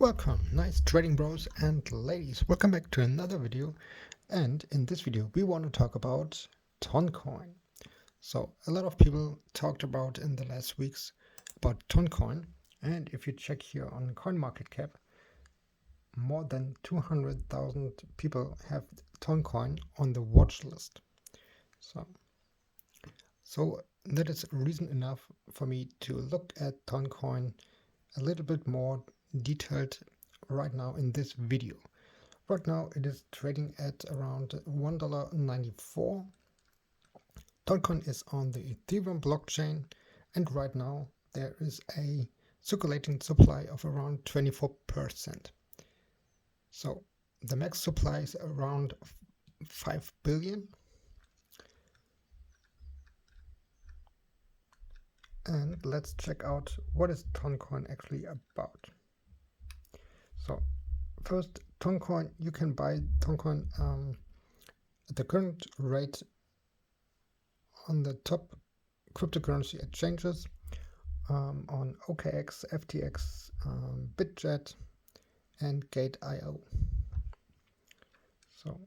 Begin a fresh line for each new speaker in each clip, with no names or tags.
Welcome, nice trading bros and ladies. Welcome back to another video. And in this video, we want to talk about Toncoin. So a lot of people talked about in the last weeks about Toncoin. And if you check here on CoinMarketCap, more than 200,000 people have Toncoin on the watch list. So that is reason enough for me to look at Toncoin a little bit more detailed right now in this video. Right now it is trading at around $1.94. Toncoin is on the Ethereum blockchain, and right now there is a circulating supply of around 24%. So the max supply is around 5 billion. And let's check out what is Toncoin actually about. So first, Toncoin, you can buy Toncoin at the current rate on the top cryptocurrency exchanges on OKX, FTX, BitJet, and Gate.io. So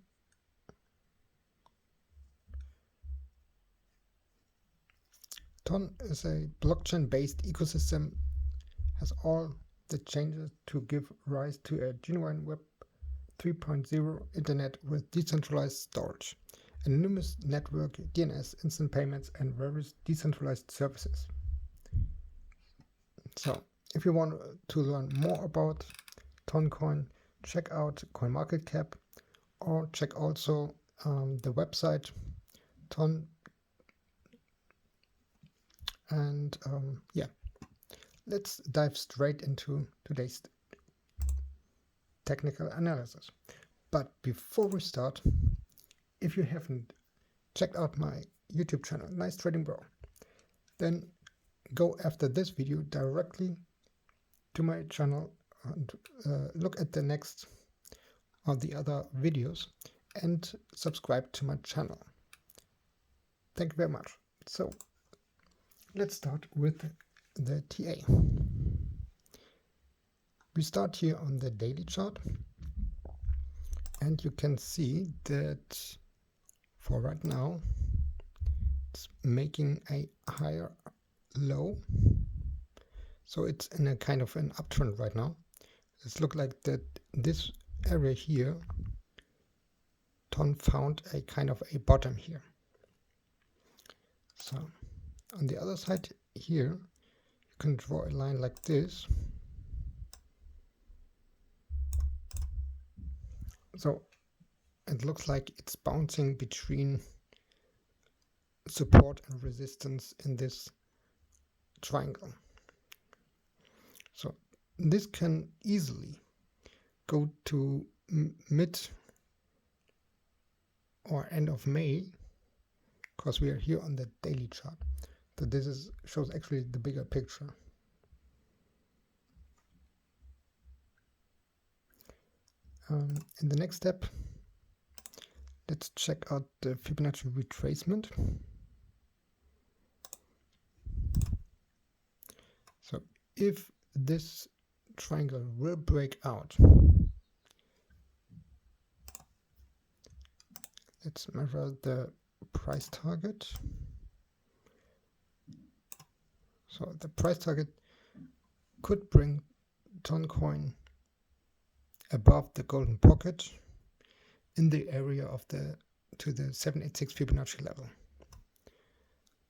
Ton is a blockchain-based ecosystem, has all the changes to give rise to a genuine Web 3.0 internet with decentralized storage, anonymous network, DNS, instant payments, and various decentralized services. So if you want to learn more about Toncoin, check out CoinMarketCap or check also the website Ton. And yeah, let's dive straight into today's technical analysis. But before we start, if you haven't checked out my YouTube channel, Nice Trading Bro, then go after this video directly to my channel and look at the next or the other videos and subscribe to my channel. Thank you very much. So let's start with the TA. We start here on the daily chart, and you can see that for right now it's making a higher low, so it's in a kind of an uptrend right now. It's look like that this area here, Ton found a kind of a bottom here. So on the other side here, you can draw a line like this. So it looks like it's bouncing between support and resistance in this triangle. So this can easily go to mid or end of May, because we are here on the daily chart. So this shows actually the bigger picture. In the next step, let's check out the Fibonacci retracement. So if this triangle will break out, let's measure the price target. So the price target could bring Toncoin above the golden pocket in the area of the 786 Fibonacci level.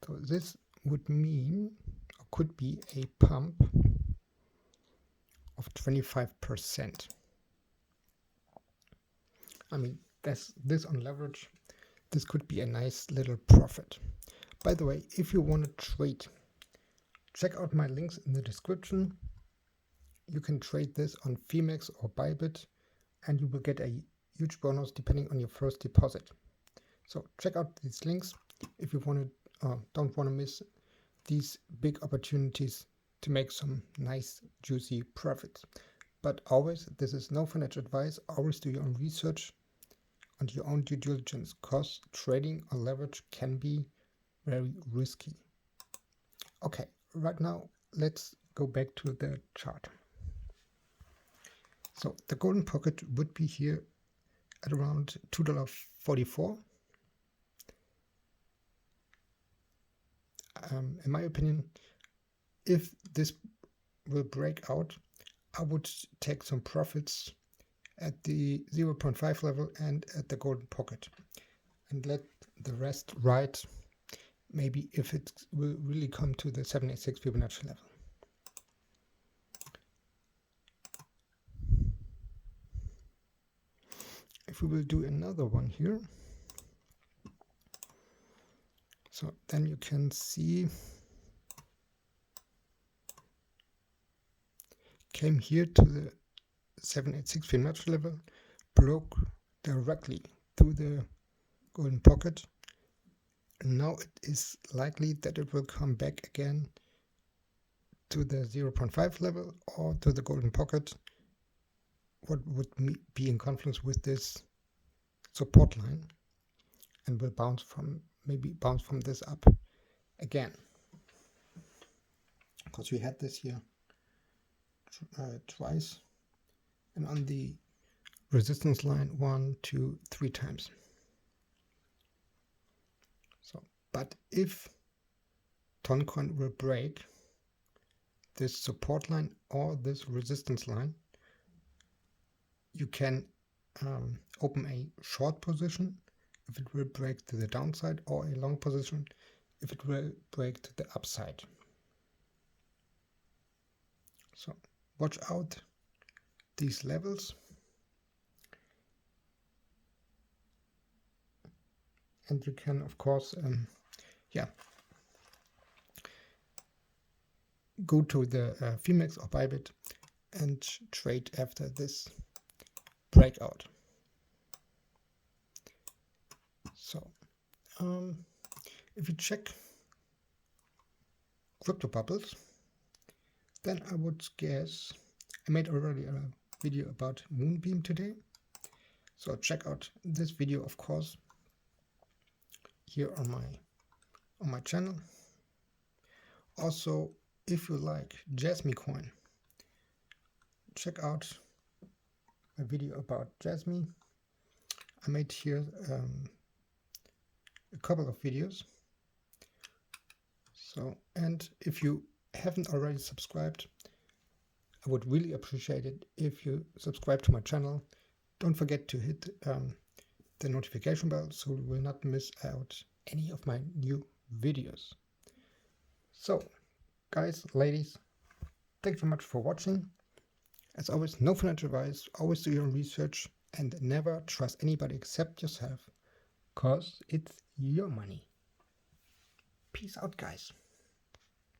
So this would mean, or could be, a pump of 25%. I mean, this on leverage, this could be a nice little profit. By the way, if you want to trade, check out my links in the description. You can trade this on Phemex or Bybit, and you will get a huge bonus depending on your first deposit. So check out these links if you don't want to miss these big opportunities to make some nice juicy profits. But always, this is no financial advice. Always do your own research and your own due diligence, because trading on leverage can be very risky. Okay, right now let's go back to the chart. So the golden pocket would be here at around $2.44. In my opinion, if this will break out, I would take some profits at the 0.5 level and at the golden pocket, and let the rest ride, maybe if it will really come to the 786 Fibonacci level. If we will do another one here, so then you can see came here to the 786 Fibonacci level, broke directly through the golden pocket, and now it is likely that it will come back again to the 0.5 level or to the golden pocket, what would be in confluence with this support line, and will bounce from this up again, because we had this here twice, and on the resistance line 1, 2, 3 times. So, but if Toncoin will break this support line or this resistance line, you can open a short position if it will break to the downside, or a long position if it will break to the upside. So watch out these levels, and you can of course go to the Phoenix or Bybit and trade after this breakout. So if you check crypto bubbles, then I would guess, I made already a video about Moonbeam today, so check out this video of course here on my channel. Also, if you like Jasmy coin, check out a video about Jasmy. I made here a couple of videos. So, and if you haven't already subscribed, I would really appreciate it if you subscribe to my channel. Don't forget to hit the notification bell so you will not miss out any of my new videos. So guys, ladies, thank you very much for watching. As always, no financial advice, always do your own research, and never trust anybody except yourself, cause it's your money. Peace out, guys.